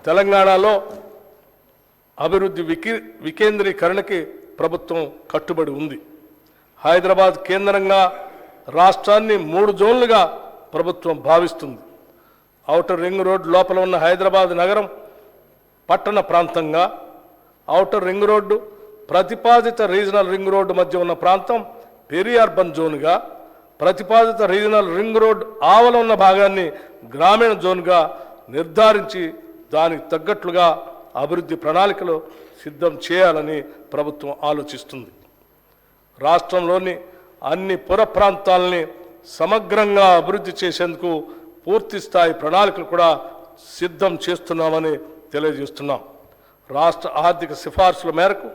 తెలంగాణలో అభివృద్ధి వికేంద్రీకరణకి ప్రభుత్వం కట్టుబడి ఉంది. హైదరాబాద్ కేంద్రంగా రాష్ట్రాన్ని 3 జోన్లుగా ప్రభుత్వం భావిస్తుంది. ఔటర్ రింగ్ రోడ్ లోపల ఉన్న హైదరాబాద్ నగరం పట్టణ ప్రాంతంగా, ఔటర్ రింగ్ రోడ్డు ప్రతిపాదిత రీజనల్ రింగ్ రోడ్డు మధ్య ఉన్న ప్రాంతం పెరి అర్బన్ జోన్గా, ప్రతిపాదిత రీజనల్ రింగ్ రోడ్ ఆవల ఉన్న భాగాన్ని గ్రామీణ జోన్గా నిర్ధారించి దానికి తగ్గట్లుగా అభివృద్ధి ప్రణాళికలు సిద్ధం చేయాలని ప్రభుత్వం ఆలోచిస్తుంది. రాష్ట్రంలోని అన్ని పుర ప్రాంతాలని సమగ్రంగా అభివృద్ధి చేసేందుకు పూర్తి స్థాయి ప్రణాళికలు కూడా సిద్ధం చేస్తున్నామని తెలియజేస్తున్నాం. రాష్ట్ర ఆర్థిక సిఫార్సుల మేరకు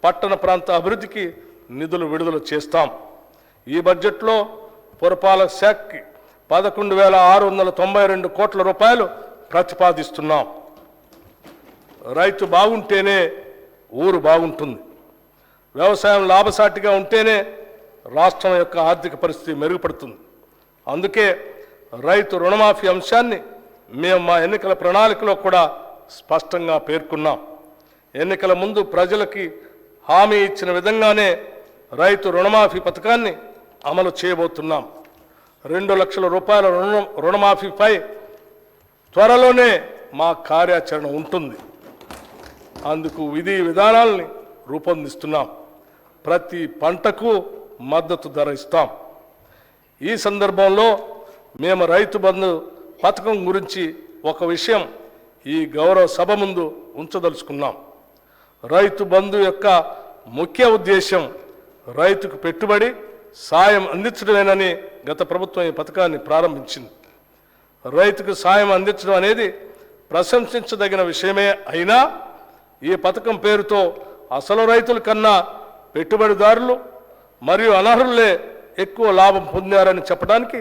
పట్టణ ప్రాంత అభివృద్ధికి నిధులు విడుదల చేస్తాం. ఈ బడ్జెట్లో పురపాలక శాఖకి 11,692 కోట్ల రూపాయలు ప్రతిపాదిస్తున్నాం. రైతు బాగుంటేనే ఊరు బాగుంటుంది. వ్యవసాయం లాభసాటిగా ఉంటేనే రాష్ట్రం యొక్క ఆర్థిక పరిస్థితి మెరుగుపడుతుంది. అందుకే రైతు రుణమాఫీ అంశాన్ని మేము మా ఎన్నికల ప్రణాళికలో కూడా స్పష్టంగా పేర్కొన్నాం. ఎన్నికల ముందు ప్రజలకి హామీ ఇచ్చిన విధంగానే రైతు రుణమాఫీ పథకాన్ని అమలు చేయబోతున్నాం. 2 లక్షల రూపాయల రుణమాఫీపై త్వరలోనే మా కార్యాచరణ ఉంటుంది. అందుకు విధి విధానాలని రూపొందిస్తున్నాం. ప్రతి పంటకు మద్దతు ధర ఇస్తాం. ఈ సందర్భంలో మేము రైతు బంధు పథకం గురించి ఒక విషయం ఈ గౌరవ సభ ముందు ఉంచదలుచుకున్నాం. రైతు బంధు యొక్క ముఖ్య ఉద్దేశం రైతుకు పెట్టుబడి సాయం అందించడమేనని గత ప్రభుత్వం ఈ పథకాన్ని ప్రారంభించింది. రైతుకు సాయం అందించడం అనేది ప్రశంసించదగిన విషయమే అయినా ఈ పథకం పేరుతో అసలు రైతుల కన్నా పెట్టుబడిదారులు మరియు అనర్హులే ఎక్కువ లాభం పొందారని చెప్పడానికి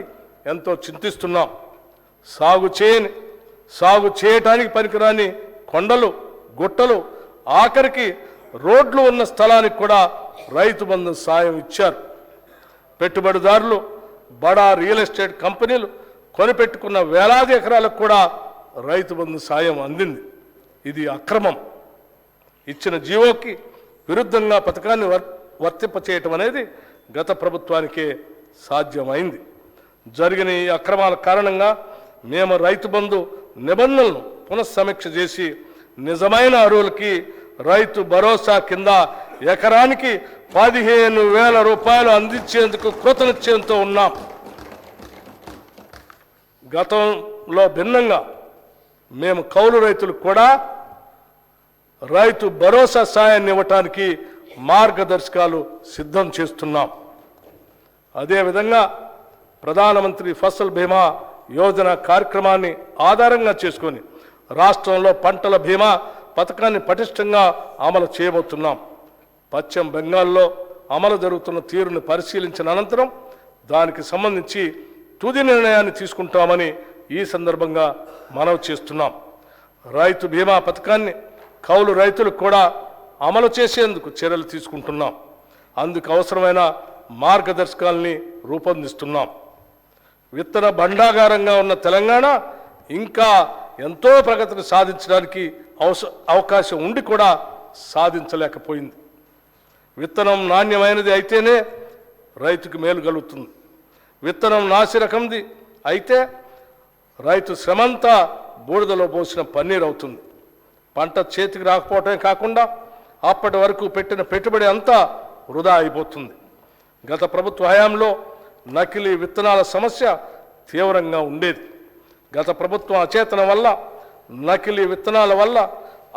ఎంతో చింతిస్తున్నాం. సాగు చేయటానికి పనికిరాని కొండలు, గుట్టలు, ఆఖరికి రోడ్లు ఉన్న స్థలానికి కూడా రైతు బంధు సాయం ఇచ్చారు. పెట్టుబడిదారులు, బడా రియల్ ఎస్టేట్ కంపెనీలు కొనిపెట్టుకున్న వేలాది ఎకరాలకు కూడా రైతు బంధు సాయం అందింది. ఇది అక్రమం. ఇచ్చిన జీవోకి విరుద్ధంగా పథకాన్ని వర్తింపచేయటం అనేది గత ప్రభుత్వానికే సాధ్యమైంది. జరిగిన ఈ అక్రమాల కారణంగా మేము రైతు బంధు నిబంధనలను పునఃసమీక్ష చేసి నిజమైన అర్హులకి రైతు భరోసా కింద ఎకరానికి 15,000 రూపాయలు అందించేందుకు కృతనిశ్చయంతో ఉన్నాం. గతంలో భిన్నంగా మేము కౌలు రైతులకు కూడా రైతు భరోసా సాయాన్ని ఇవ్వటానికి మార్గదర్శకాలు సిద్ధం చేస్తున్నాం. అదేవిధంగా ప్రధానమంత్రి ఫసల్ బీమా యోజన కార్యక్రమాన్ని ఆధారంగా చేసుకొని రాష్ట్రంలో పంటల బీమా పథకాన్ని పటిష్టంగా అమలు చేయబోతున్నాం. పశ్చిమ బెంగాల్లో అమలు జరుగుతున్న తీరును పరిశీలించిన అనంతరం దానికి సంబంధించి తుది నిర్ణయాన్ని తీసుకుంటామని ఈ సందర్భంగా మనవి చేస్తున్నాం. రైతు బీమా పథకాన్ని కౌలు రైతులకు కూడా అమలు చేసేందుకు చర్యలు తీసుకుంటున్నాం. అందుకు అవసరమైన మార్గదర్శకాలని రూపొందిస్తున్నాం. విత్తన భండాగారంగా ఉన్న తెలంగాణ ఇంకా ఎంతో ప్రగతిని సాధించడానికి అవకాశం ఉండి కూడా సాధించలేకపోయింది. విత్తనం నాణ్యమైనది అయితేనే రైతుకు మేలు కలుగుతుంది. విత్తనం నాసిరకంది అయితే రైతు శ్రమంతా బూడిదలో పోసిన పన్నీరు అవుతుంది. పంట చేతికి రాకపోవటమే కాకుండా అప్పటి వరకు పెట్టిన పెట్టుబడి అంతా వృధా అయిపోతుంది. గత ప్రభుత్వ హయాంలో నకిలీ విత్తనాల సమస్య తీవ్రంగా ఉండేది. గత ప్రభుత్వం అచేతనం వల్ల, నకిలీ విత్తనాల వల్ల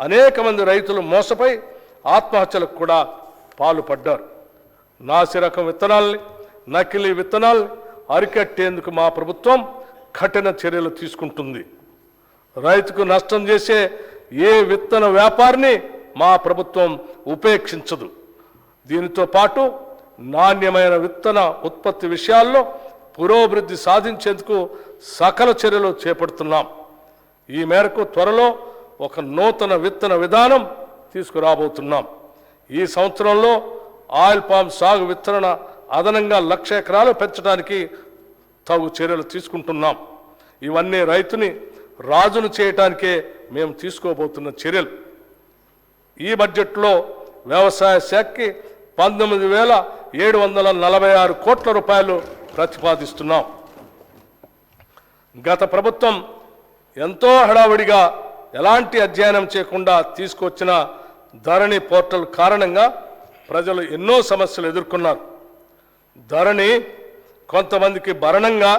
అనేక మంది రైతులు మోసపై ఆత్మహత్యలకు కూడా పాల్పడ్డారు. నాసిరకం విత్తనాల్ని, నకిలీ విత్తనాల్ని అరికట్టేందుకు మా ప్రభుత్వం కఠిన చర్యలు తీసుకుంటుంది. రైతుకు నష్టం చేసే ఏ విత్తన వ్యాపారిని మా ప్రభుత్వం ఉపేక్షించదు. దీనితో పాటు నాణ్యమైన విత్తన ఉత్పత్తి విషయాల్లో పురోభివృద్ధి సాధించేందుకు సకల చర్యలు చేపడుతున్నాం. ఈ మేరకు త్వరలో ఒక నూతన విత్తన విధానం తీసుకురాబోతున్నాం. ఈ సంవత్సరంలో ఆయిల్ పామ్ సాగు విత్తన అదనంగా 1,00,000 ఎకరాలు పెంచడానికి తగు చర్యలు తీసుకుంటున్నాం. ఇవన్నీ రైతుని రాజును చేయటానికే మేము తీసుకోబోతున్న చర్యలు. ఈ బడ్జెట్లో వ్యవసాయ శాఖకి 19,746 కోట్ల రూపాయలు ప్రతిపాదిస్తున్నాం. గత ప్రభుత్వం ఎంతో హడావుడిగా ఎలాంటి అధ్యయనం చేయకుండా తీసుకొచ్చిన ధరణి పోర్టల్ కారణంగా ప్రజలు ఎన్నో సమస్యలు ఎదుర్కొన్నారు. ధరణి కొంతమందికి భరణంగా,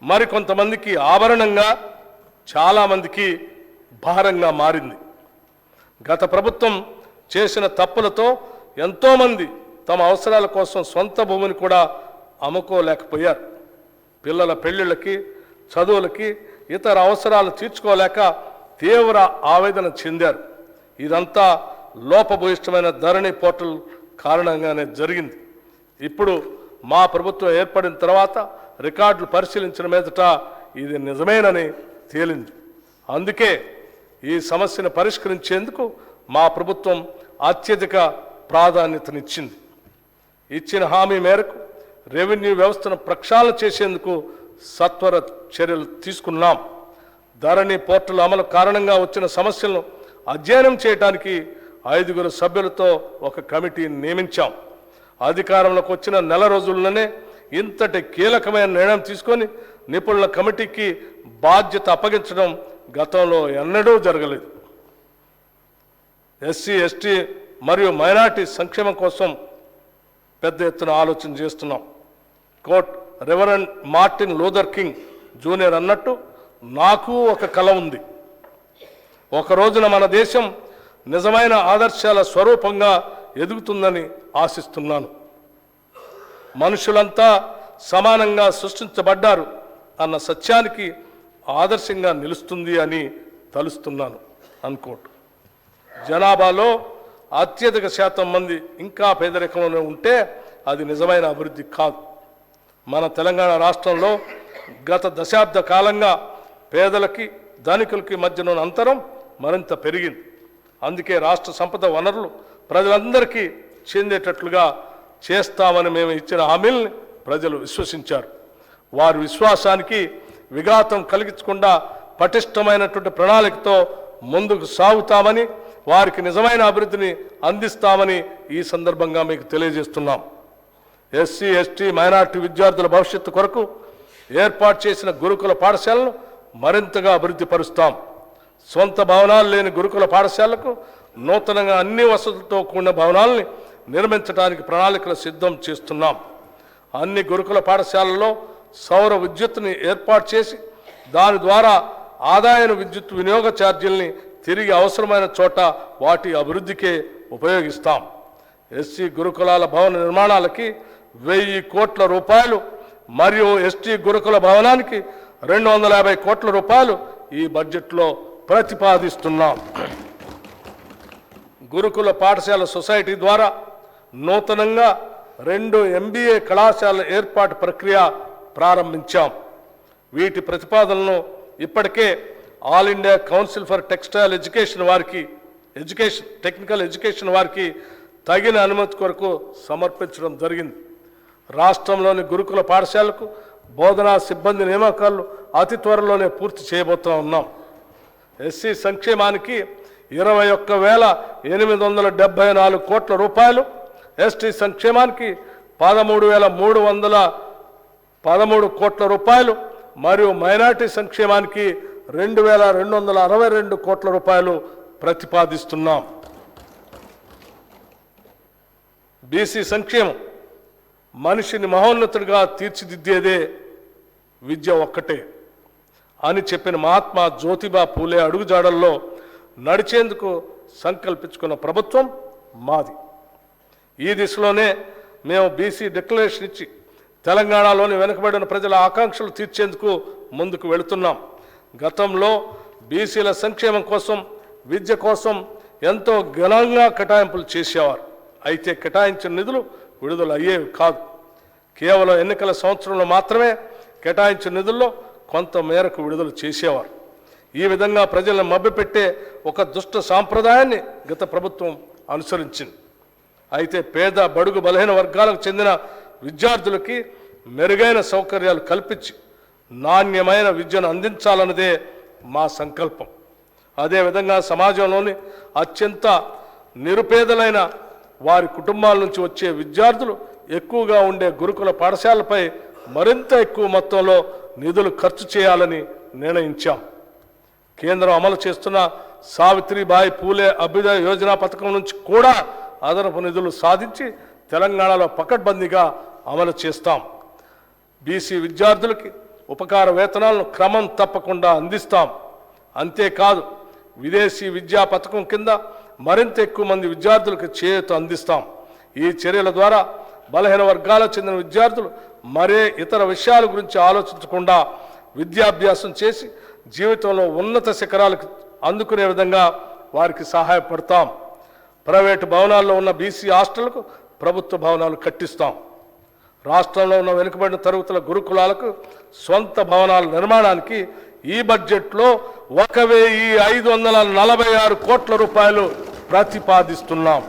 మరికొంతమందికి ఆభరణంగా, చాలామందికి భారంగా మారింది. గత ప్రభుత్వం చేసిన తప్పులతో ఎంతోమంది తమ అవసరాల కోసం సొంత భూమిని కూడా అమ్ముకోలేకపోయారు. పిల్లల పెళ్ళిళ్ళకి, చదువులకి, ఇతర అవసరాలు తీర్చుకోలేక తీవ్ర ఆవేదన చెందారు. ఇదంతా లోపభూయిష్టమైన ధరణి పోర్టల్ కారణంగానే జరిగింది. ఇప్పుడు మా ప్రభుత్వం ఏర్పడిన తర్వాత రికార్డులు పరిశీలించిన మీదట ఇది నిజమేనని తేలింది. అందుకే ఈ సమస్యను పరిష్కరించేందుకు మా ప్రభుత్వం అత్యధిక ప్రాధాన్యతనిచ్చింది. ఇచ్చిన హామీ మేరకు రెవెన్యూ వ్యవస్థను ప్రక్షాళన చేసేందుకు సత్వర చర్యలు తీసుకున్నాం. ధరణి పోర్టల్ అమలు కారణంగా వచ్చిన సమస్యలను అధ్యయనం చేయడానికి 5 సభ్యులతో ఒక కమిటీని నియమించాం. అధికారంలోకి వచ్చిన నెల రోజుల్లోనే ఇంతటి కీలకమైన నిర్ణయం తీసుకొని నిపుణుల కమిటీకి బాధ్యత అప్పగించడం గతంలో ఎన్నడూ జరగలేదు. ఎస్సీ, ఎస్టీ మరియు మైనార్టీ సంక్షేమం కోసం పెద్ద ఎత్తున ఆలోచన చేస్తున్నాం. Quote reverend Martin Luther King junior అన్నట్టు నాకు ఒక కల ఉంది. ఒక రోజున మన దేశం నిజమైన ఆదర్శాల స్వరూపంగా ఎదుగుతుందని ఆశిస్తున్నాను. మనుషులంతా సమానంగా సృష్టించబడ్డారు అన్న సత్యానికి ఆదర్శంగా నిలుస్తుంది అని తలుస్తున్నాను. అన్కోట్. జనాభాలో అత్యధిక శాతం మంది ఇంకా పేదరికంలోనే ఉంటే అది నిజమైన అభివృద్ధి కాదు. మన తెలంగాణ రాష్ట్రంలో గత దశాబ్ద కాలంగా పేదలకి ధనికులకి మధ్యన అంతరం మరింత పెరిగింది. అందుకే రాష్ట్ర సంపద వనరులు ప్రజలందరికీ చెందేటట్లుగా చేస్తామని మేము ఇచ్చిన హామీల్ని ప్రజలు విశ్వసించారు. వారి విశ్వాసానికి విఘాతం కలిగించకుండా పటిష్టమైనటువంటి ప్రణాళికతో ముందుకు సాగుతామని, వారికి నిజమైన అభివృద్ధిని అందిస్తామని ఈ సందర్భంగా మీకు తెలియజేస్తున్నాం. ఎస్సీ, ఎస్టీ, మైనార్టీ విద్యార్థుల భవిష్యత్తు కొరకు ఏర్పాటు చేసిన గురుకుల పాఠశాలను మరింతగా అభివృద్ధి పరుస్తాం. సొంత భవనాలు లేని గురుకుల పాఠశాలకు నూతనంగా అన్ని వసతులతో కూడిన భవనాలని నిర్మించడానికి ప్రణాళికలు సిద్ధం చేస్తున్నాం. అన్ని గురుకుల పాఠశాలల్లో సౌర విద్యుత్తుని ఏర్పాటు చేసి దాని ద్వారా ఆదాయ విద్యుత్ వినియోగ ఛార్జీల్ని తిరిగి అవసరమైన చోట వాటి అభివృద్ధికే ఉపయోగిస్తాం. ఎస్సీ గురుకులాల భవన నిర్మాణాలకి 1000 కోట్ల రూపాయలు మరియు ఎస్టీ గురుకుల భవనానికి 250 కోట్ల రూపాయలు ఈ బడ్జెట్లో ప్రతిపాదిస్తున్నాం. గురుకుల పాఠశాల సొసైటీ ద్వారా నూతనంగా 2 MBA కళాశాలల ఏర్పాటు ప్రక్రియ ప్రారంభించాం. వీటి ప్రతిపాదనలను ఇప్పటికే all India council for textile technical education వారికి తగిన అనుమతి కొరకు సమర్పించడం జరిగింది. రాష్ట్రంలోని గురుకుల పాఠశాలకు బోధనా సిబ్బంది నియామకాలు అతి త్వరలోనే పూర్తి చేయబోతూ ఉన్నాం. ఎస్సీ సంక్షేమానికి 21,874 కోట్ల రూపాయలు, ఎస్టీ సంక్షేమానికి 13,313 కోట్ల రూపాయలు మరియు మైనార్టీ సంక్షేమానికి 2,262 కోట్ల రూపాయలు ప్రతిపాదిస్తున్నాం. బీసీ సంక్షేమం మనిషిని మహోన్నతుడిగా తీర్చిదిద్దేదే విద్య ఒక్కటే అని చెప్పిన మహాత్మా జ్యోతిబా పూలే అడుగుజాడల్లో నడిచేందుకు సంకల్పించుకున్న ప్రభుత్వం మాది. ఈ దిశలోనే మేము బీసీ డిక్లరేషన్ ఇచ్చి తెలంగాణలోని వెనుకబడిన ప్రజల ఆకాంక్షలు తీర్చేందుకు ముందుకు వెళుతున్నాం. గతంలో బీసీల సంక్షేమం కోసం, విద్య కోసం ఎంతో ఘనంగా కేటాయింపులు చేసేవారు. అయితే కేటాయించిన నిధులు విడుదల అయ్యేవి కాదు. కేవలం ఎన్నికల సంవత్సరంలో మాత్రమే కేటాయించిన నిధుల్లో కొంత మేరకు విడుదల చేసేవారు. ఈ విధంగా ప్రజలను మభ్యపెట్టే ఒక దుష్ట సాంప్రదాయాన్ని గత ప్రభుత్వం అనుసరించింది. అయితే పేద, బడుగు, బలహీన వర్గాలకు చెందిన విద్యార్థులకి మెరుగైన సౌకర్యాలు కల్పించి నాణ్యమైన విద్యను అందించాలన్నదే మా సంకల్పం. అదేవిధంగా సమాజంలోని అత్యంత నిరుపేదలైన వారి కుటుంబాల నుంచి వచ్చే విద్యార్థులు ఎక్కువగా ఉండే గురుకుల పాఠశాలపై మరింత ఎక్కువ మొత్తంలో నిధులు ఖర్చు చేయాలని నిర్ణయించాం. కేంద్రం అమలు చేస్తున్న సావిత్రిబాయి పూలే అభ్యుదయ యోజన పథకం నుంచి కూడా అదనపు నిధులు సాధించి తెలంగాణలో పకడ్బందీగా అమలు చేస్తాం. బీసీ విద్యార్థులకి ఉపకార వేతనాలను క్రమం తప్పకుండా అందిస్తాం. అంతేకాదు విదేశీ విద్యా పథకం కింద మరింత ఎక్కువ మంది విద్యార్థులకు చేయూత అందిస్తాం. ఈ చర్యల ద్వారా బలహీన వర్గాలకు చెందిన విద్యార్థులు మరే ఇతర విషయాల గురించి ఆలోచించకుండా విద్యాభ్యాసం చేసి జీవితంలో ఉన్నత శిఖరాలకు అందుకునే విధంగా వారికి సహాయపడతాం. ప్రైవేటు భవనాల్లో ఉన్న బీసీ హాస్టళ్లకు ప్రభుత్వ భవనాలు కట్టిస్తాం. రాష్ట్రంలో ఉన్న వెనుకబడిన తరగతుల గురుకులాలకు స్వంత భవనాల నిర్మాణానికి ఈ బడ్జెట్లో 1546 కోట్ల రూపాయలు ప్రతిపాదిస్తున్నాం.